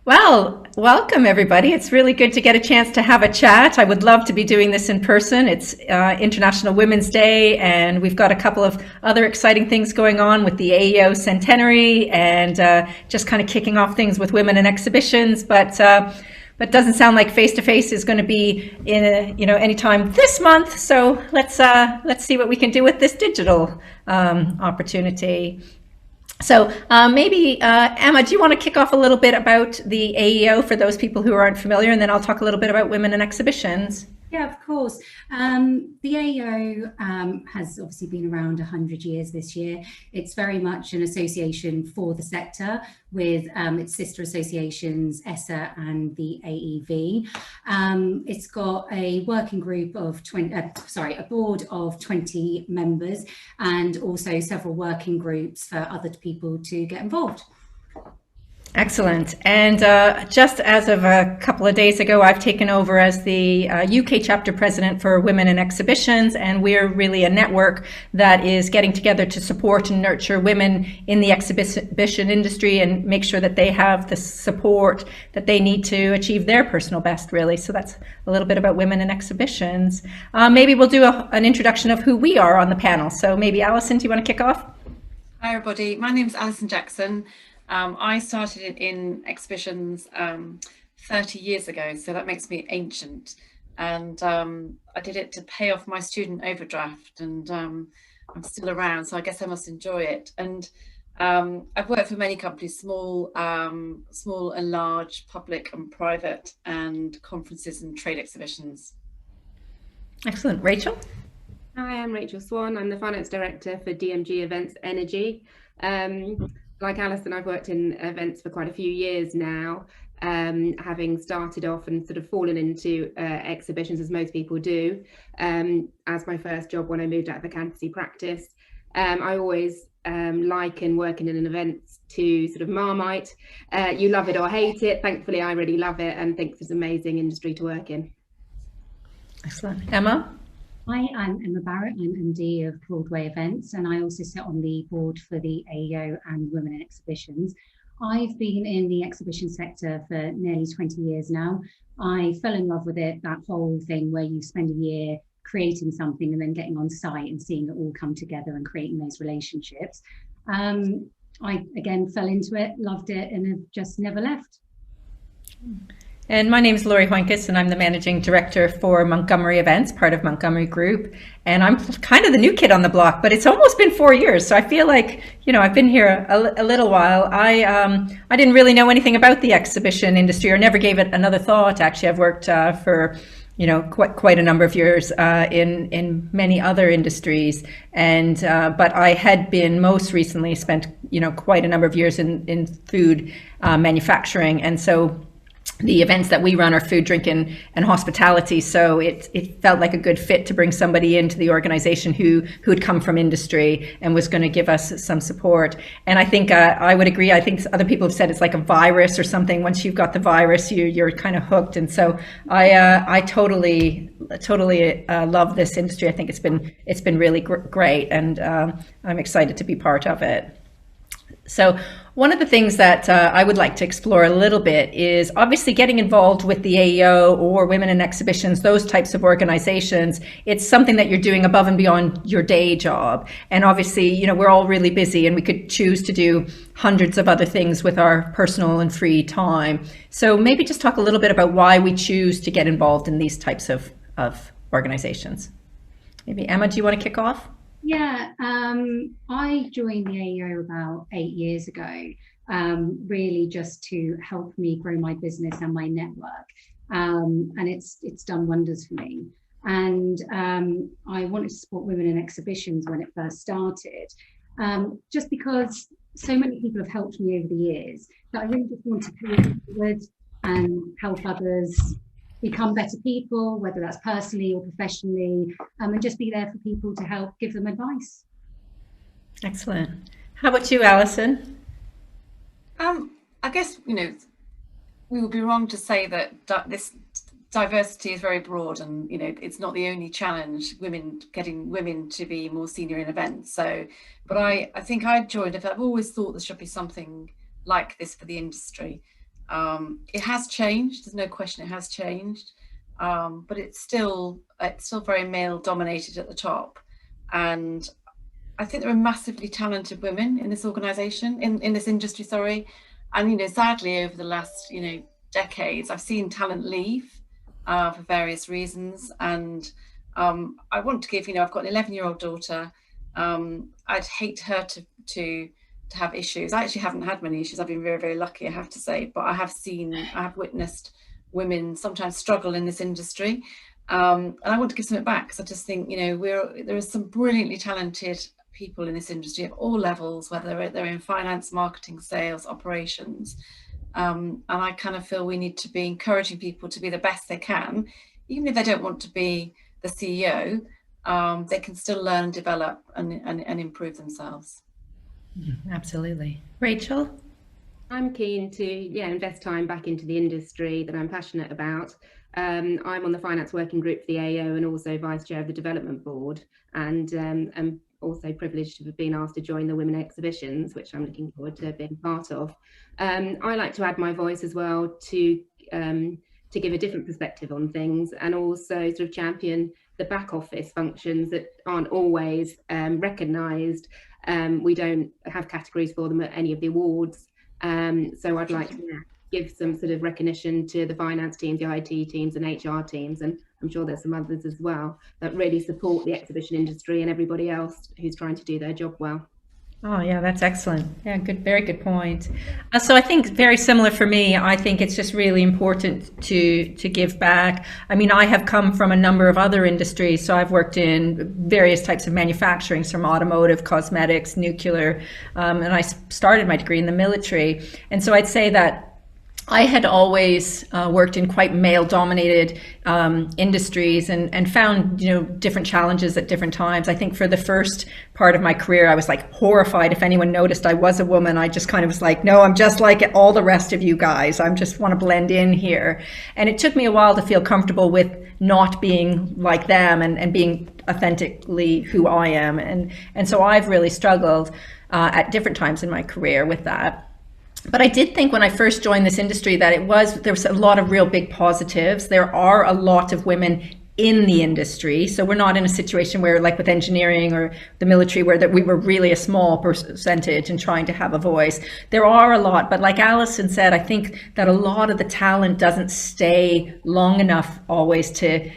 Well, welcome everybody. It's really good to get a chance to have a chat. I would love to be doing this in person. It's International Women's Day, and we've got a couple of other exciting things going on with the AEO centenary and just kind of kicking off things with women in exhibitions. But doesn't sound like face to face is going to be in anytime this month. So let's see what we can do with this digital opportunity. So maybe, Emma, do you want to kick off a little bit about the AEO for those people who aren't familiar, and then I'll talk a little bit about women in exhibitions. Yeah, of course. The AEO has obviously been around 100 years this year. It's very much an association for the sector with its sister associations, ESSA and the AEV. It's got a working group of a board of 20 members, and also several working groups for other people to get involved. Excellent. And just as of a couple of days ago, I've taken over as the UK chapter president for Women in Exhibitions, and we're really a network that is getting together to support and nurture women in the exhibition industry and make sure that they have the support that they need to achieve their personal best, really. So that's a little bit about Women in Exhibitions. Maybe we'll do an introduction of who we are on the panel. So maybe Alison, do you want to kick off? Hi everybody, my name's Alison Jackson. I started in exhibitions 30 years ago, so that makes me ancient. And I did it to pay off my student overdraft, and I'm still around, so I guess I must enjoy it. And I've worked for many companies, small and large, public and private, and conferences and trade exhibitions. Excellent. Rachel? Hi, I'm Rachel Swann. I'm the Finance Director for DMG Events Energy. Like Alison, I've worked in events for quite a few years now, having started off and sort of fallen into exhibitions, as most people do, as my first job when I moved out of accountancy practice. I always liken working in an event to sort of Marmite. You love it or hate it. Thankfully, I really love it and think it's an amazing industry to work in. Excellent. Emma? Hi, I'm Emma Barrett. I'm MD of Broadway Events, and I also sit on the board for the AEO and Women in Exhibitions. I've been in the exhibition sector for nearly 20 years now. I fell in love with it, that whole thing where you spend a year creating something and then getting on site and seeing it all come together and creating those relationships. I, again, fell into it, loved it, and have just never left. And my name is Hoinkes, and I'm the Managing Director for Montgomery Events, part of Montgomery Group. And I'm kind of the new kid on the block, but it's almost been 4 years. So I feel like, I've been here a little while. I didn't really know anything about the exhibition industry, or never gave it another thought. Actually, I've worked for quite a number of years in many other industries, and but I had been most recently spent quite a number of years in food manufacturing, and so the events that we run are food, drink, and hospitality. So it felt like a good fit to bring somebody into the organization who had come from industry and was going to give us some support. And I think I would agree. I think other people have said it's like a virus or something. Once you've got the virus, you're kind of hooked. And so I totally love this industry. I think it's been really great, and I'm excited to be part of it. So one of the things that I would like to explore a little bit is obviously getting involved with the AEO or Women in Exhibitions, those types of organizations. It's something that you're doing above and beyond your day job. And obviously, we're all really busy, and we could choose to do hundreds of other things with our personal and free time. So maybe just talk a little bit about why we choose to get involved in these types of organizations. Maybe Emma, do you want to kick off? Yeah, I joined the AEO about 8 years ago, really just to help me grow my business and my network. And it's done wonders for me. And I wanted to support Women in Exhibitions when it first started, just because so many people have helped me over the years that I really just want to pay it forward and help others become better people, whether that's personally or professionally, and just be there for people to help give them advice. Excellent. How about you, Alison? I guess, we would be wrong to say that this diversity is very broad, and it's not the only challenge, getting women to be more senior in events. So, but I think I joined it. I've always thought there should be something like this for the industry. It has changed. There's no question it has changed, but it's still very male dominated at the top. And I think there are massively talented women in this organisation, in this industry, sorry. And sadly, over the last decades, I've seen talent leave for various reasons. And I want to give I've got an 11-year-old daughter. I'd hate her to have issues. I actually haven't had many issues. I've been very, very lucky, I have to say, but I have witnessed women sometimes struggle in this industry. And I want to give something back, because I just think, there are some brilliantly talented people in this industry at all levels, whether they're in finance, marketing, sales, operations. And I kind of feel we need to be encouraging people to be the best they can, even if they don't want to be the CEO. They can still learn, develop, and improve themselves. Absolutely. Rachel? I'm keen to invest time back into the industry that I'm passionate about. I'm on the finance working group for the AEO and also vice chair of the development board, and I'm also privileged to have been asked to join the women exhibitions, which I'm looking forward to being part of. I like to add my voice as well to give a different perspective on things, and also sort of champion the back office functions that aren't always recognised. We don't have categories for them at any of the awards. So I'd like to give some sort of recognition to the finance teams, the IT teams and HR teams, and I'm sure there's some others as well, that really support the exhibition industry and everybody else who's trying to do their job well. Oh yeah, that's excellent. Yeah, good, very good point. So I think very similar for me. I think it's just really important to give back. I mean, I have come from a number of other industries, so I've worked in various types of manufacturing, from automotive, cosmetics, nuclear, and I started my degree in the military. And so I'd say that I had always worked in quite male-dominated industries and found, different challenges at different times. I think for the first part of my career, I was like horrified if anyone noticed I was a woman. I just kind of was like, no, I'm just like all the rest of you guys. I just want to blend in here. And it took me a while to feel comfortable with not being like them and being authentically who I am. And so I've really struggled at different times in my career with that. But I did think when I first joined this industry that there was a lot of real big positives. There are a lot of women in the industry. So we're not in a situation where, like with engineering or the military, where that we were really a small percentage and trying to have a voice. There are a lot, but like Alison said, I think that a lot of the talent doesn't stay long enough always to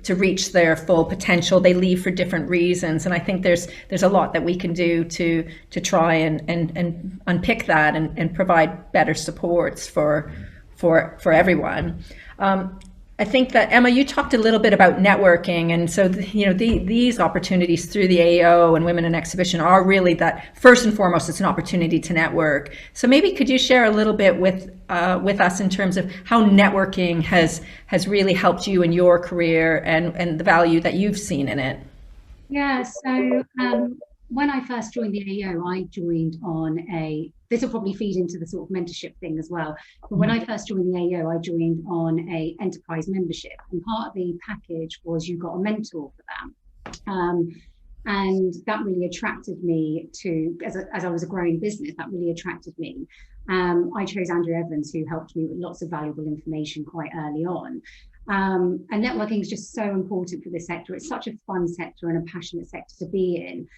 reach their full potential. They leave for different reasons, and I think there's a lot that we can do to try and unpick that and provide better supports for everyone. I think that, Emma, you talked a little bit about networking, and so these opportunities through the AEO and Women in Exhibition are really that, first and foremost, it's an opportunity to network. So maybe could you share a little bit with us in terms of how networking has really helped you in your career and the value that you've seen in it? Yeah, so when I first joined the AEO, I joined on this will probably feed into the sort of mentorship thing as well. But when I first joined the AEO, I joined on a enterprise membership, and part of the package was you got a mentor for that. And that really attracted me to, as I was a growing business, that really attracted me. I chose Andrew Evans, who helped me with lots of valuable information quite early on. And networking is just so important for this sector. It's such a fun sector and a passionate sector to be in.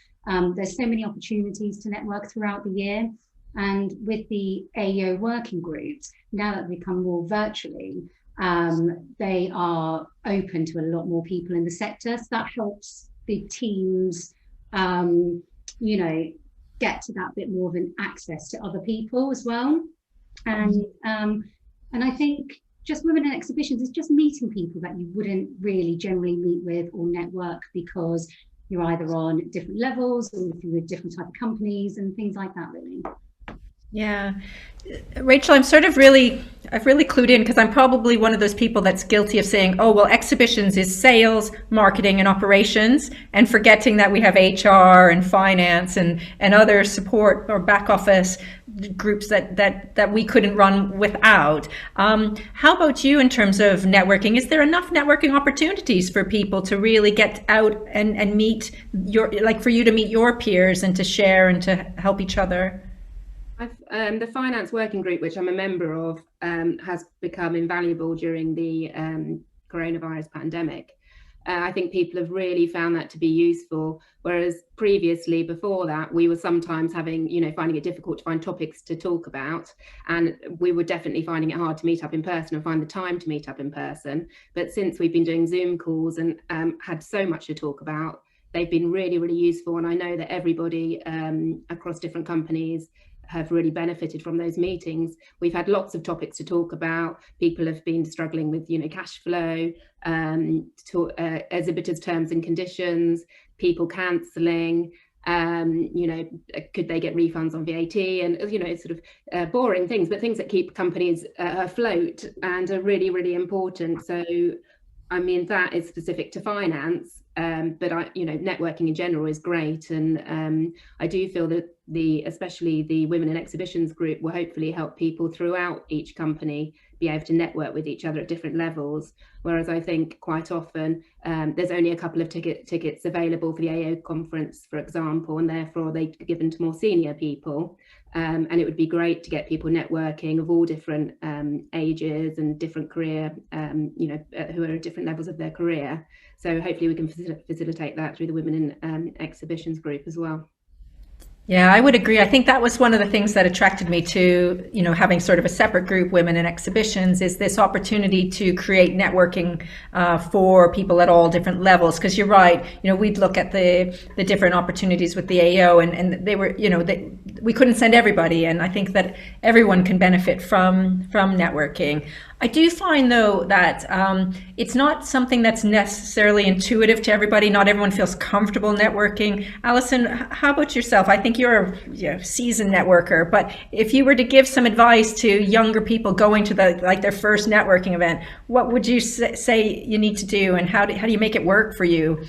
There's so many opportunities to network throughout the year. And with the AEO working groups, now that they've become more virtually, they are open to a lot more people in the sector. So that helps the teams, get to that bit more of an access to other people as well. And I think just Women in Exhibitions is just meeting people that you wouldn't really generally meet with or network, because you're either on different levels or if you're with different type of companies and things like that, really. Yeah. Rachel, I've really clued in, because I'm probably one of those people that's guilty of saying, oh, well, exhibitions is sales, marketing, and operations, and forgetting that we have HR and finance and other support or back office groups that we couldn't run without. How about you in terms of networking? Is there enough networking opportunities for people to really get out and meet for you to meet your peers and to share and to help each other? The finance working group, which I'm a member of, has become invaluable during the coronavirus pandemic. I think people have really found that to be useful, whereas previously, before that, we were sometimes finding it difficult to find topics to talk about, and we were definitely finding it hard to meet up in person and find the time to meet up in person. But since we've been doing Zoom calls and had so much to talk about, they've been really, really useful. And I know that everybody across different companies have really benefited from those meetings. We've had lots of topics to talk about. People have been struggling with, cash flow, exhibitors' terms and conditions, people cancelling, could they get refunds on VAT, and sort of boring things, but things that keep companies afloat and are really, really important. So, I mean, that is specific to finance, but networking in general is great, and I do feel that especially the Women in Exhibitions group will hopefully help people throughout each company be able to network with each other at different levels. Whereas I think quite often there's only a couple of tickets available for the AEO conference, for example, and therefore they're given to more senior people. And it would be great to get people networking of all different ages and different career, who are at different levels of their career. So hopefully we can facilitate that through the Women in Exhibitions group as well. Yeah, I would agree. I think that was one of the things that attracted me to, having sort of a separate group, Women in Exhibitions, is this opportunity to create networking for people at all different levels. Because you're right, we'd look at the different opportunities with the AEO, and they were, we couldn't send everybody, and I think that everyone can benefit from networking. I do find, though, that it's not something that's necessarily intuitive to everybody. Not everyone feels comfortable networking. Alison, how about yourself? I think you're a seasoned networker, but if you were to give some advice to younger people going to their first networking event, what would you say you need to do, and how do you make it work for you?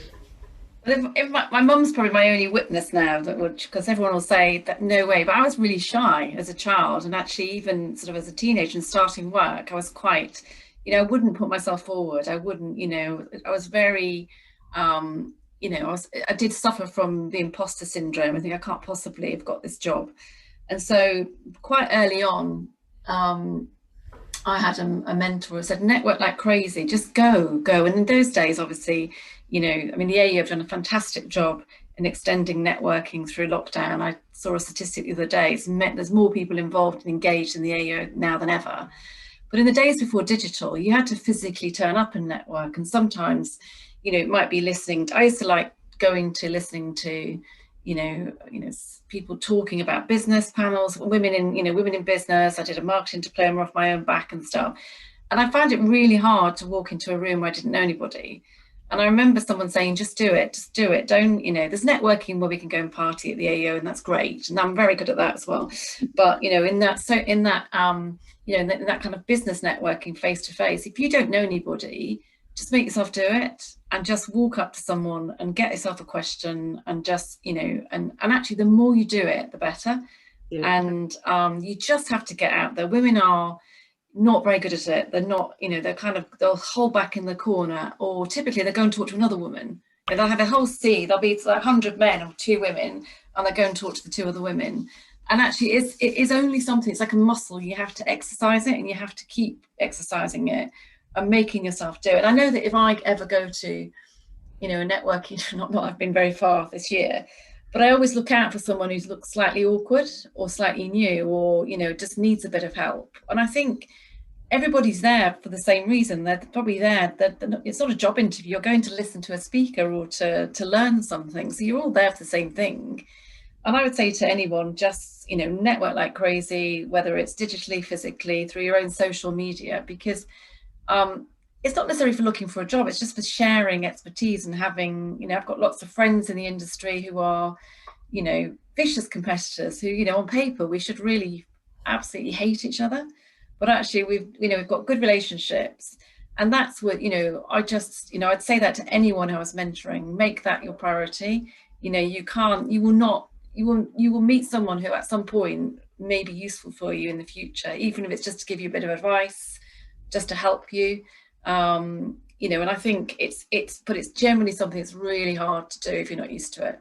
If my mum's probably my only witness now, because everyone will say that no way, but I was really shy as a child, and actually even sort of as a teenager and starting work, I was quite, I wouldn't put myself forward. I wouldn't, I was very, I did suffer from the imposter syndrome. I think I can't possibly have got this job. And so quite early on, I had a mentor who said, network like crazy, just go. And in those days, obviously, the AEO have done a fantastic job in extending networking through lockdown. I saw a statistic the other day. There's more people involved and engaged in the AEO now than ever. But in the days before digital, you had to physically turn up and network. And sometimes, it might be listening. I used to like listening to, people talking about business panels, women in business. I did a marketing diploma off my own back and stuff. And I found it really hard to walk into a room where I didn't know anybody. And I remember someone saying, just do it. Don't, there's networking where we can go and party at the AEO, and that's great. And I'm very good at that as well. But, in that kind of business networking face to face, if you don't know anybody, just make yourself do it and just walk up to someone and get yourself a question and just, and actually the more you do it, the better. Yeah. And you just have to get out there. Women are not very good at it. They're not, they'll hold back in the corner, or typically they go and talk to another woman. They'll have a whole sea, there'll be like 100 men or 2 women, and they go and talk to the 2 other women. And actually it is only something, it's like a muscle. You have to exercise it, and you have to keep exercising it and making yourself do it. And I know that if I ever go to, a networking, not I've been very far this year, but I always look out for someone who looks slightly awkward or slightly new, or, just needs a bit of help. And I think everybody's there for the same reason. They're probably there. It's not a job interview. You're going to listen to a speaker or to learn something. So you're all there for the same thing. And I would say to anyone, just, network like crazy, whether it's digitally, physically, through your own social media, because it's not necessarily for looking for a job. It's just for sharing expertise and having, I've got lots of friends in the industry who are, vicious competitors who, on paper, we should really absolutely hate each other. But actually we've got good relationships. And that's what, I'd say that to anyone who I was mentoring, make that your priority. You will meet someone who at some point may be useful for you in the future, even if it's just to give you a bit of advice, just to help you. And I think it's generally something that's really hard to do if you're not used to it.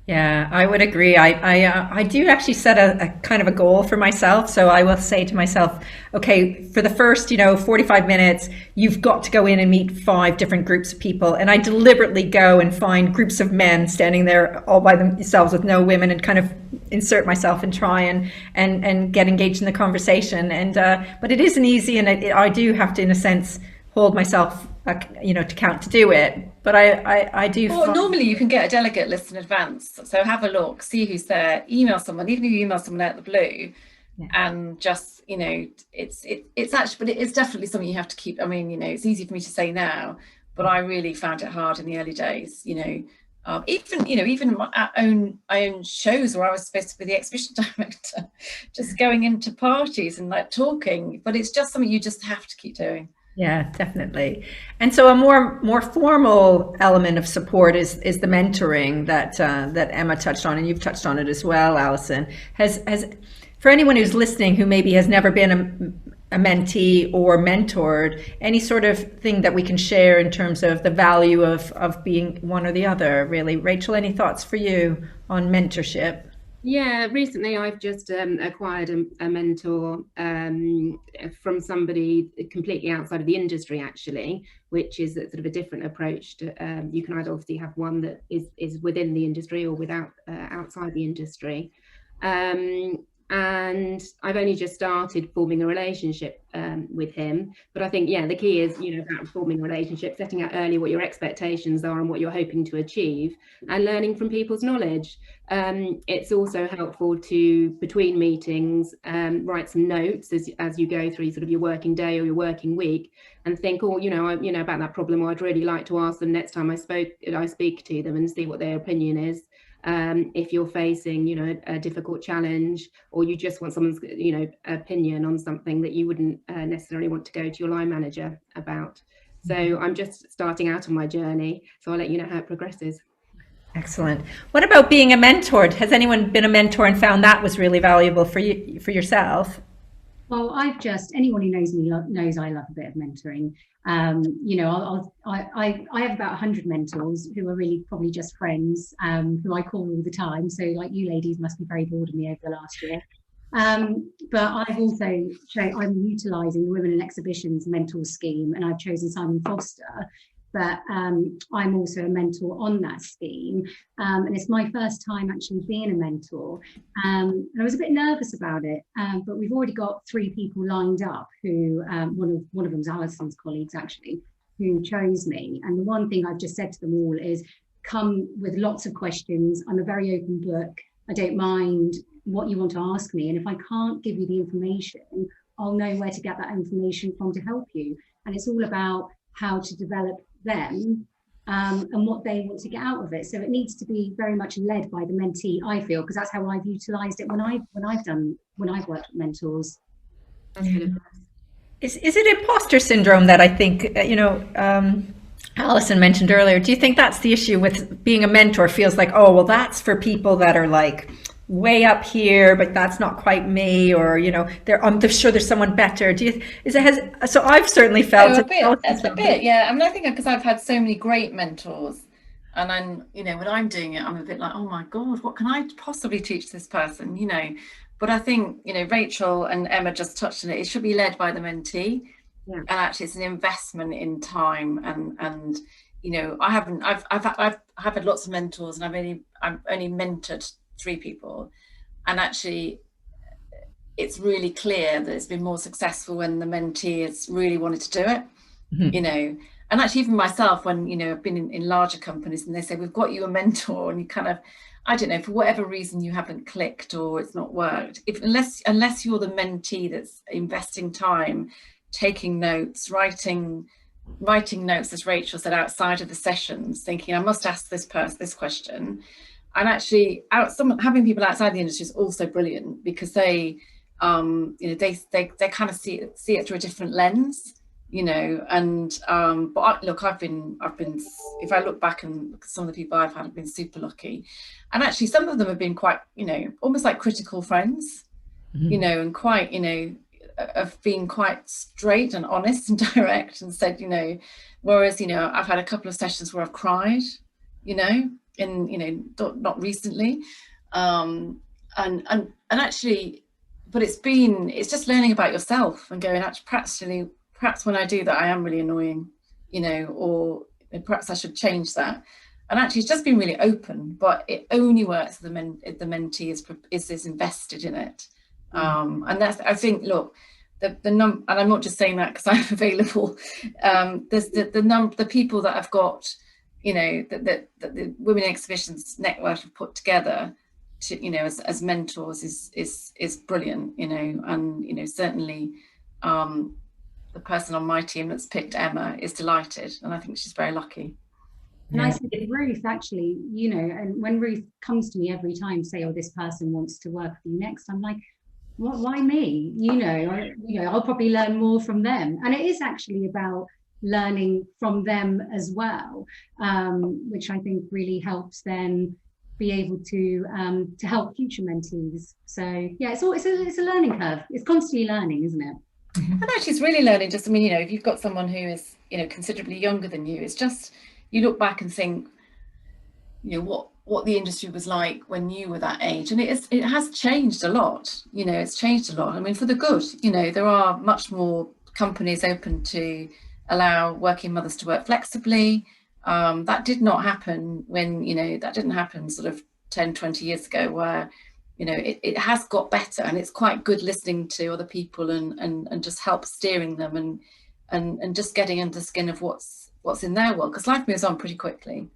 Yeah, I would agree. I do actually set a kind of a goal for myself. So I will say to myself, okay, for the first, 45 minutes, you've got to go in and meet 5 different groups of people. And I deliberately go and find groups of men standing there all by themselves with no women, and kind of insert myself and try and get engaged in the conversation. And but it isn't easy, and I do have to, in a sense, hold myself, to count to do it. But I do. Well, normally you can get a delegate list in advance. So have a look, see who's there, email someone, even if you email someone out of the blue, and just, it's actually, but it is definitely something you have to keep. I mean, it's easy for me to say now, but I really found it hard in the early days, even my own shows where I was supposed to be the exhibition director, just going into parties and like talking, but it's just something you just have to keep doing. Yeah, definitely. And so a more formal element of support is the mentoring that Emma touched on, and you've touched on it as well, Alison. Has for anyone who's listening who maybe has never been a mentee or mentored, any sort of thing that we can share in terms of the value of being one or the other, really? Rachel, any thoughts for you on mentorship? Yeah, recently I've just acquired a mentor from somebody completely outside of the industry, actually, which is sort of a different approach to, you can either obviously have one that is within the industry or without outside the industry. And I've only just started forming a relationship with him. But I think, the key is, about forming a relationship, setting out early what your expectations are and what you're hoping to achieve, and learning from people's knowledge. It's also helpful to, between meetings, write some notes as you go through sort of your working day or your working week, and think, about that problem, or I'd really like to ask them next time I speak to them, and see what their opinion is. If you're facing, a difficult challenge, or you just want someone's, opinion on something that you wouldn't necessarily want to go to your line manager about. So I'm just starting out on my journey, so I'll let you know how it progresses. Excellent. What about being a mentor? Has anyone been a mentor and found that was really valuable for you, for yourself? Well, anyone who knows me knows I love a bit of mentoring. I have about 100 mentors who are really probably just friends, who I call all the time. So like, you ladies must be very bored of me over the last year. But I've also I'm utilising the Women in Exhibitions mentor scheme, and I've chosen Simon Foster. But I'm also a mentor on that scheme, and it's my first time actually being a mentor, and I was a bit nervous about it, but we've already got 3 people lined up who, one of them's Alison's colleagues actually, who chose me. And the one thing I've just said to them all is, come with lots of questions. I'm a very open book. I don't mind what you want to ask me, and if I can't give you the information, I'll know where to get that information from to help you. And it's all about how to develop them, and what they want to get out of it. So it needs to be very much led by the mentee, I feel, because that's how I've utilised it when I've worked with mentors. Is it imposter syndrome that I think Alison mentioned earlier? Do you think that's the issue with being a mentor? Feels like, oh well, that's for people that are like way up here, but that's not quite me, or I'm sure there's someone better. So I've certainly felt a bit, yeah. I mean, I think because I've had so many great mentors, and I'm, when I'm doing it, I'm a bit like, oh my God, what can I possibly teach this person, But I think, Rachel and Emma just touched on it. It should be led by the mentee, and actually, it's an investment in time. And I've had lots of mentors, and I've only mentored 3 people, and actually it's really clear that it's been more successful when the mentee has really wanted to do it. And actually even myself, when I've been in larger companies and they say, we've got you a mentor, and you kind of, I don't know, for whatever reason you haven't clicked or it's not worked, unless you're the mentee that's investing time, taking notes, writing notes, as Rachel said, outside of the sessions, thinking I must ask this person this question. And actually, having people outside the industry is also brilliant, because they kind of see it through a different lens, And look, I've been. If I look back and look at some of the people I've had, I've been super lucky, and actually some of them have been quite, almost like critical friends, and quite, have been quite straight and honest and direct, and said, whereas I've had a couple of sessions where I've cried, in not recently, and actually, but it's just learning about yourself and going, actually perhaps when I do that I am really annoying, or perhaps I should change that. And actually it's just been really open, but it only works if the mentee is invested in it. And that's, I think, look, and I'm not just saying that because I'm available. There's the people that I've got, that the Women in Exhibitions network have put together to, as mentors is brilliant, and certainly the person on my team that's picked Emma is delighted, and I think she's very lucky. And I said with Ruth, actually, and when Ruth comes to me every time, say, oh, this person wants to work with you next, I'm like, why me? I'll probably learn more from them. And it is actually about learning from them as well, which I think really helps them be able to help future mentees. So yeah, it's a learning curve. It's constantly learning, isn't it? And actually it's really learning, just, if you've got someone who is, considerably younger than you, it's just, you look back and think, what the industry was like when you were that age, and it has changed a lot. It's changed a lot. I mean, for the good. There are much more companies open to allow working mothers to work flexibly. That did not happen that didn't happen sort of 10, 20 years ago, where it has got better, and it's quite good listening to other people and just help steering them and just getting under the skin of what's in their world, because life moves on pretty quickly.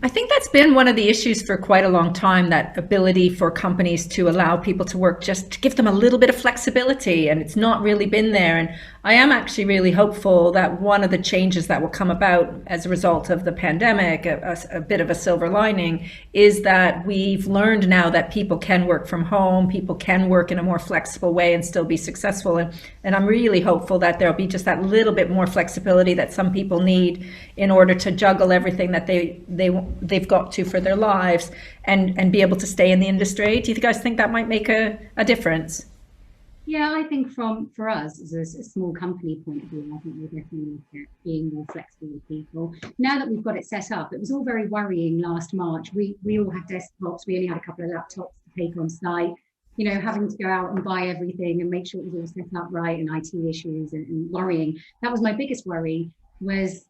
I think that's been one of the issues for quite a long time, that ability for companies to allow people to work, just to give them a little bit of flexibility, and it's not really been there. And I am actually really hopeful that one of the changes that will come about as a result of the pandemic, a bit of a silver lining, is that we've learned now that people can work from home, people can work in a more flexible way and still be successful. And I'm really hopeful that there'll be just that little bit more flexibility that some people need in order to juggle everything that they've got to for their lives and be able to stay in the industry. Do you guys think that might make a difference? Yeah, I think for us as a small company point of view, I think we're definitely looking at being more flexible with people. Now that we've got it set up, it was all very worrying last March. We all had desktops, we only had a couple of laptops to take on site, having to go out and buy everything and make sure it was all set up right, and IT issues and worrying. That was my biggest worry. Was,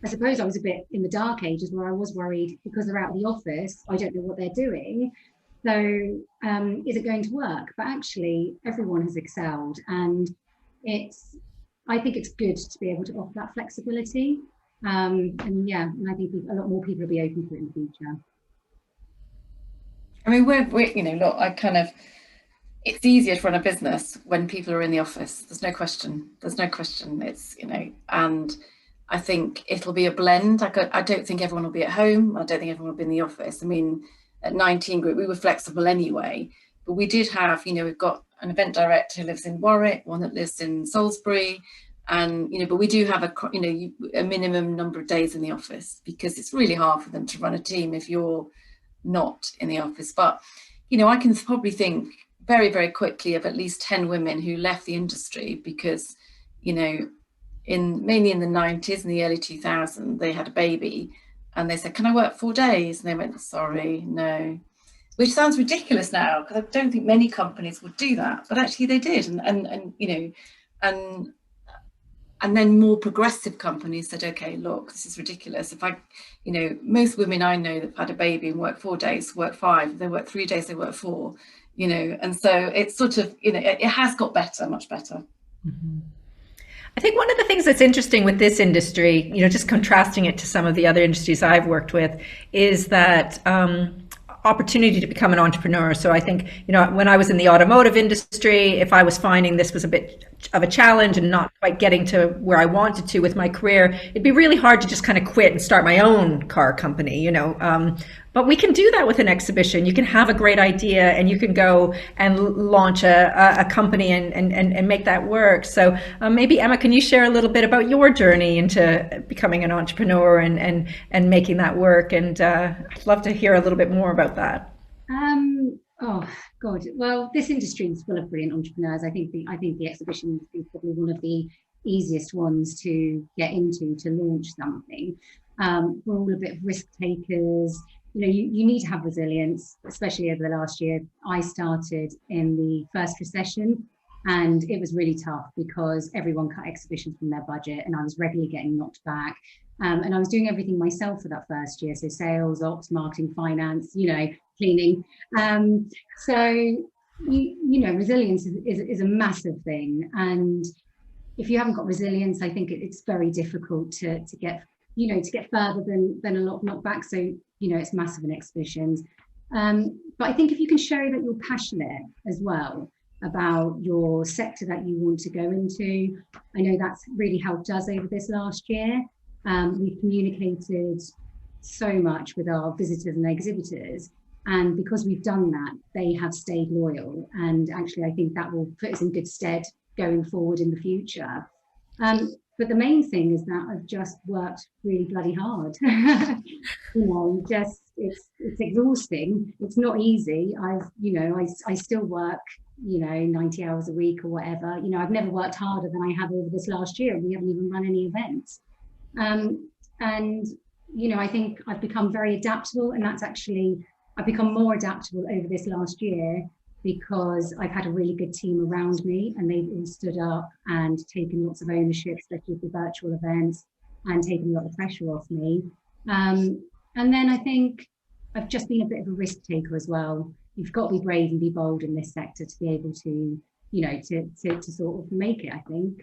I suppose I was a bit in the dark ages where I was worried because they're out of the office, I don't know what they're doing. So is it going to work? But actually everyone has excelled, and I think it's good to be able to offer that flexibility. And I think a lot more people will be open to it in the future. I mean, we're look, it's easier to run a business when people are in the office. There's no question. It's, and I think it'll be a blend. I don't think everyone will be at home. I don't think everyone will be in the office. I mean, at 19 Group, we were flexible anyway, but we did have, we've got an event director who lives in Warwick, one that lives in Salisbury, and, but we do have a minimum number of days in the office, because it's really hard for them to run a team if you're not in the office. But, I can probably think very, very quickly of at least 10 women who left the industry because, mainly in the 90s and the early 2000s, they had a baby. And they said, can I work 4 days? And they went, sorry, no. Which sounds ridiculous now, because I don't think many companies would do that. But actually they did. And then more progressive companies said, okay, look, this is ridiculous. If most women I know that have had a baby and work 4 days, work 5. If they work 3 days, they work 4, And so it's sort of, it has got better, much better. Mm-hmm. I think one of the things that's interesting with this industry, just contrasting it to some of the other industries I've worked with, is that opportunity to become an entrepreneur. So I think, when I was in the automotive industry, if I was finding this was a bit of a challenge and not quite getting to where I wanted to with my career, it'd be really hard to just kind of quit and start my own car company, But we can do that with an exhibition. You can have a great idea and you can go and launch a company and make that work. So maybe, Emma, can you share a little bit about your journey into becoming an entrepreneur and making that work? And I'd love to hear a little bit more about that. Oh God! Well, this industry is full of brilliant entrepreneurs. I think the exhibition industry is probably one of the easiest ones to get into, to launch something. We're all a bit of risk takers. You need to have resilience, especially over the last year. I started in the first recession, and it was really tough because everyone cut exhibitions from their budget, and I was regularly getting knocked back. And I was doing everything myself for that first year, so sales, ops, marketing, finance, cleaning. So resilience is a massive thing, and if you haven't got resilience, I think it's very difficult to get further than a lot of knockbacks. So it's massive in exhibitions. But I think if you can show that you're passionate as well about your sector that you want to go into, I know that's really helped us over this last year. We've communicated so much with our visitors and exhibitors, and because we've done that, they have stayed loyal, and actually I think that will put us in good stead going forward in the future. But the main thing is that I've just worked really bloody hard. It's exhausting. It's not easy. I still work 90 hours a week or whatever. I've never worked harder than I have over this last year. We haven't even run any events. And I think I've become very adaptable, and I've become more adaptable over this last year because I've had a really good team around me, and they've all stood up and taken lots of ownership, especially for virtual events, and taken a lot of pressure off me. And then I think I've just been a bit of a risk taker as well. You've got to be brave and be bold in this sector to be able to, to sort of make it, I think.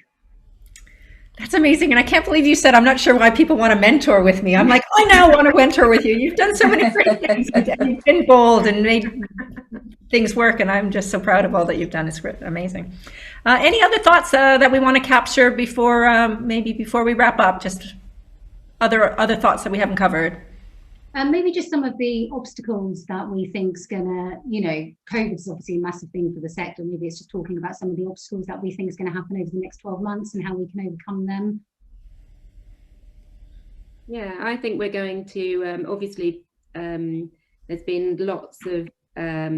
That's amazing. And I can't believe you said, I'm not sure why people want to mentor with me. I'm like, I now want to mentor with you. You've done so many great things, and you've been bold and made things work. And I'm just so proud of all that you've done. It's amazing. Any other thoughts that we want to capture before we wrap up? Just other thoughts that we haven't covered? Maybe just some of the obstacles that we think's gonna, COVID's obviously a massive thing for the sector. Maybe it's just talking about some of the obstacles that we think is going to happen over the next 12 months and how we can overcome them. Yeah, I think we're going to, obviously, there's been lots of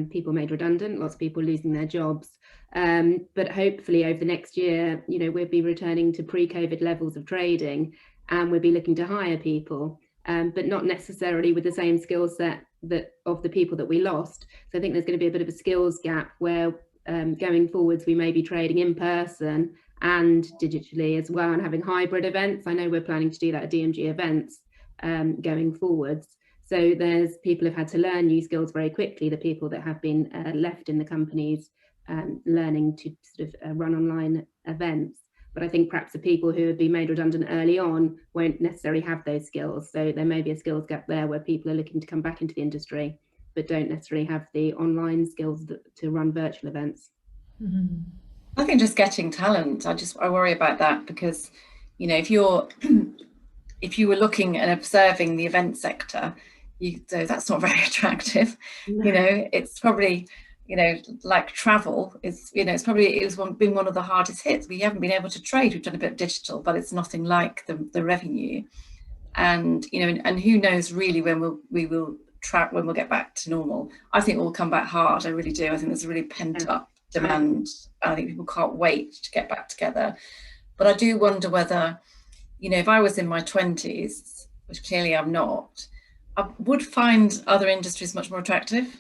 people made redundant, lots of people losing their jobs. But hopefully over the next year, we'll be returning to pre-COVID levels of trading, and we'll be looking to hire people. But not necessarily with the same skill set of the people that we lost. So I think there's going to be a bit of a skills gap where going forwards we may be trading in person and digitally as well, and having hybrid events. I know we're planning to do that at DMG events going forwards. So there's people who've had to learn new skills very quickly, the people that have been left in the companies learning to sort of run online events. But I think perhaps the people who have been made redundant early on won't necessarily have those skills. So there may be a skills gap there where people are looking to come back into the industry, but don't necessarily have the online skills to run virtual events. Mm-hmm. I think just getting talent, I worry about that, because, if you were looking and observing the event sector, so that's not very attractive. No. It's probably, like travel is, it's been one of the hardest hits. We haven't been able to trade. We've done a bit of digital, but it's nothing like the revenue. And and who knows really when we will when we'll get back to normal. I think we'll come back hard. I really do. I think there's a really pent up demand. I think people can't wait to get back together. But I do wonder whether, if I was in my 20s, which clearly I'm not, I would find other industries much more attractive.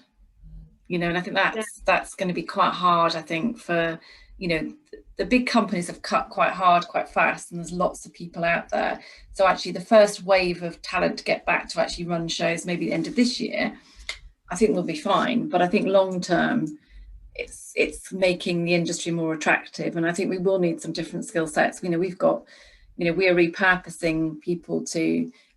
And I think that's going to be quite hard, I think, for, the big companies have cut quite hard, quite fast, and there's lots of people out there. So actually the first wave of talent to get back to actually run shows, maybe the end of this year, I think we'll be fine. But I think long term, it's making the industry more attractive. And I think we will need some different skill sets. We've got, we're repurposing people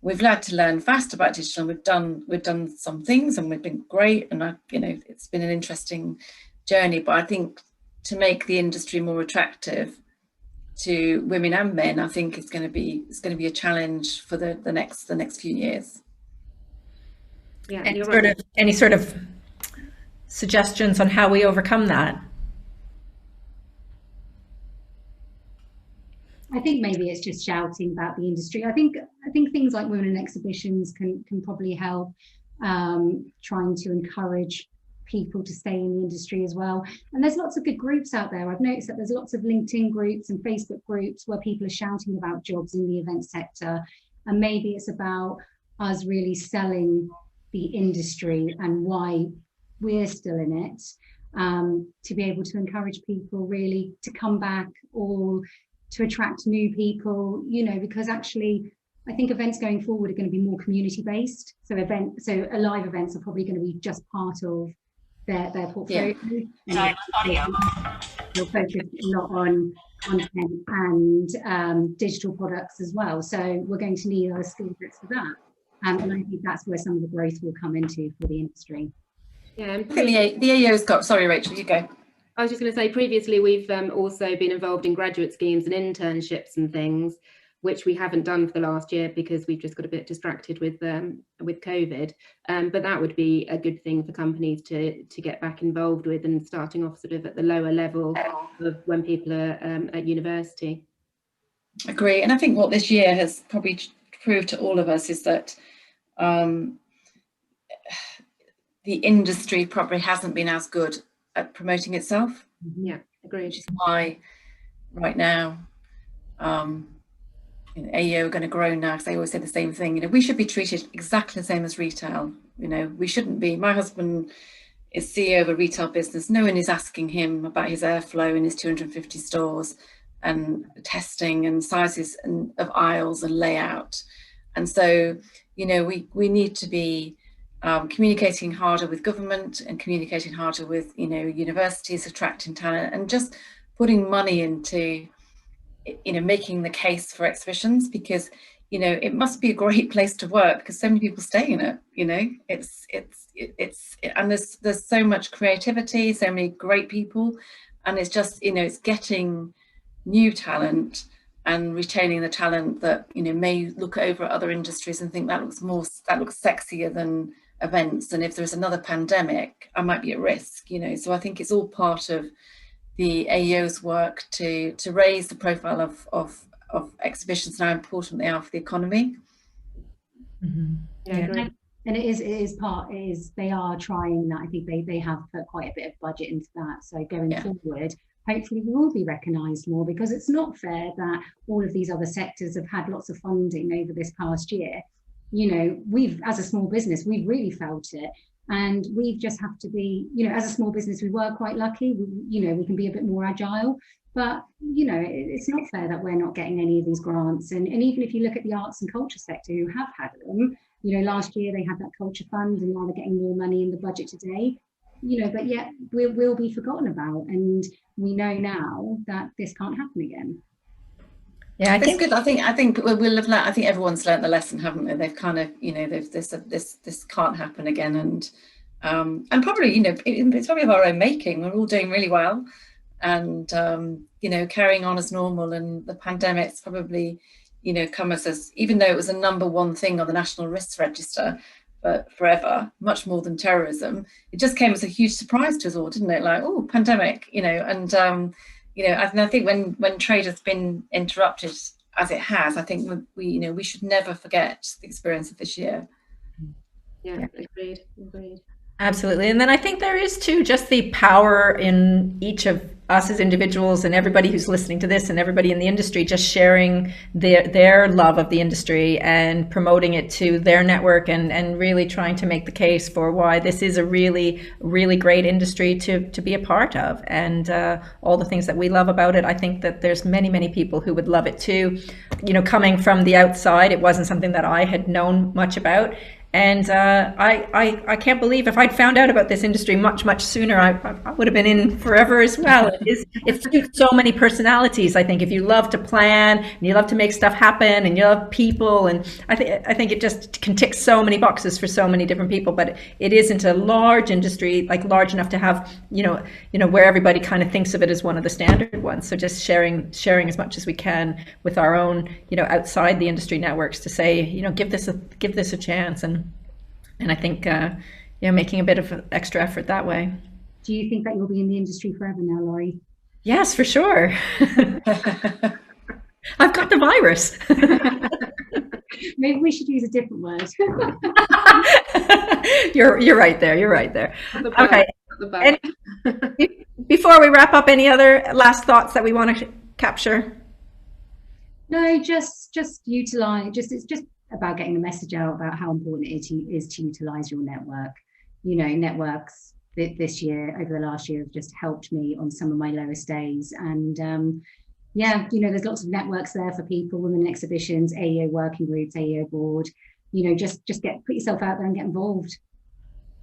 we've had to learn fast about digital, and we've done some things, and we've been great, and it's been an interesting journey. But I think to make the industry more attractive to women and men, I think it's going to be a challenge for the next few years. Yeah, any sort of suggestions on how we overcome that? I think maybe it's just shouting about the industry. I think things like women in exhibitions can probably help, trying to encourage people to stay in the industry as well. And there's lots of good groups out there. I've noticed that there's lots of LinkedIn groups and Facebook groups where people are shouting about jobs in the event sector. and maybe it's about us really selling the industry and why we're still in it, to be able to encourage people really to come back, or to attract new people, because actually I think events going forward are going to be more community based. So live events are probably going to be just part of their portfolio. Yeah. We'll focus a lot on content and digital products as well. So we're going to need our skill sets for that. And I think that's where some of the growth will come into for the industry. Yeah, and the AEO's got, sorry Rachel, you go. I was just going to say, previously we've also been involved in graduate schemes and internships and things, which we haven't done for the last year because we've just got a bit distracted with COVID. But that would be a good thing for companies to get back involved with, and starting off sort of at the lower level of when people are at university. Agree. And I think what this year has probably proved to all of us is that the industry probably hasn't been as good at promoting itself. Yeah, agreed. Which is why right now AEO are going to grow now, because they always say the same thing. We should be treated exactly the same as retail. We shouldn't be. My husband is CEO of a retail business. No one is asking him about his airflow in his 250 stores and testing and sizes of aisles and layout. And so, we need to be communicating harder with government and communicating harder with, universities, attracting talent, and just putting money into, making the case for exhibitions, because, it must be a great place to work because so many people stay in it. And there's so much creativity, so many great people, and it's just, it's getting new talent and retaining the talent that, may look over at other industries and think that looks sexier than events, and if there's another pandemic I might be at risk. So I think it's all part of the AEO's work to raise the profile of exhibitions and how important they are for the economy. Mm-hmm. Yeah. And it is they are trying that. I think they have put quite a bit of budget into that, so going forward hopefully we will be recognised more, because it's not fair that all of these other sectors have had lots of funding over this past year. We've, as a small business, we've really felt it, and we just have to be, as a small business, we were quite lucky. We can be a bit more agile, but it's not fair that we're not getting any of these grants. And even if you look at the arts and culture sector, who have had them, last year they had that culture fund, and now they're getting more money in the budget today. But yet we'll be forgotten about, and we know now that this can't happen again. Yeah, I think we'll have I think everyone's learnt the lesson, haven't they? They've kind of, this can't happen again, and probably, it's probably of our own making. We're all doing really well, and carrying on as normal, and the pandemic's probably, come as, even though it was a number one thing on the National Risks Register but forever, much more than terrorism, it just came as a huge surprise to us all, didn't it? Like, oh, pandemic, and I think when trade has been interrupted as it has, I think we should never forget the experience of this year. Yeah, agreed. Absolutely. And then I think there is too just the power in each of us as individuals, and everybody who's listening to this, and everybody in the industry, just sharing their love of the industry and promoting it to their network, and really trying to make the case for why this is a really, really great industry to be a part of, and all the things that we love about it. I think that there's many, many people who would love it too. Coming from the outside, it wasn't something that I had known much about. And I can't believe, if I'd found out about this industry much, much sooner, I would have been in forever as well. It suits so many personalities. I think if you love to plan, and you love to make stuff happen, and you love people, and I think it just can tick so many boxes for so many different people. But it isn't a large industry, like large enough to have, where everybody kind of thinks of it as one of the standard ones. So just sharing as much as we can with our own, outside the industry networks, to say, give this a chance. And I think, making a bit of extra effort that way. Do you think that you'll be in the industry forever now, Laurie? Yes, for sure. I've got the virus. Maybe we should use a different word. You're right there. Okay. And before we wrap up, any other last thoughts that we want to capture? No, just utilize. It's just about getting the message out about how important it is to utilize your network. You know, networks this year, over the last year, have just helped me on some of my lowest days. And yeah, you know, there's lots of networks there for people, women in exhibitions, AEO working groups, AEO board. You know, just put yourself out there and get involved.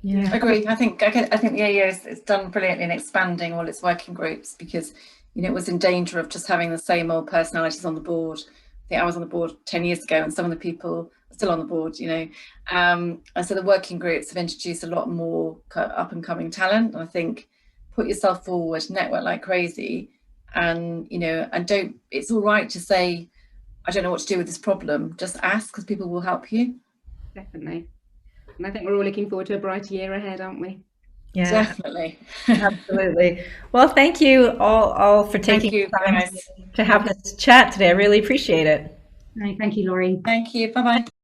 Yeah, I agree. I think the AEO is done brilliantly in expanding all its working groups, because, you know, it was in danger of just having the same old personalities on the board. I think I was on the board 10 years ago, and some of the people are still on the board, you know. And so the working groups have introduced a lot more up and coming talent. And I think put yourself forward, network like crazy, and, you know, and don't, it's all right to say, I don't know what to do with this problem. Just ask, because people will help you. Definitely. And I think we're all looking forward to a brighter year ahead, aren't we? Yeah, definitely. Absolutely. Well, thank you all for taking the time to have this chat today. I really appreciate it. Thank you, Laurie. Thank you. Bye-bye.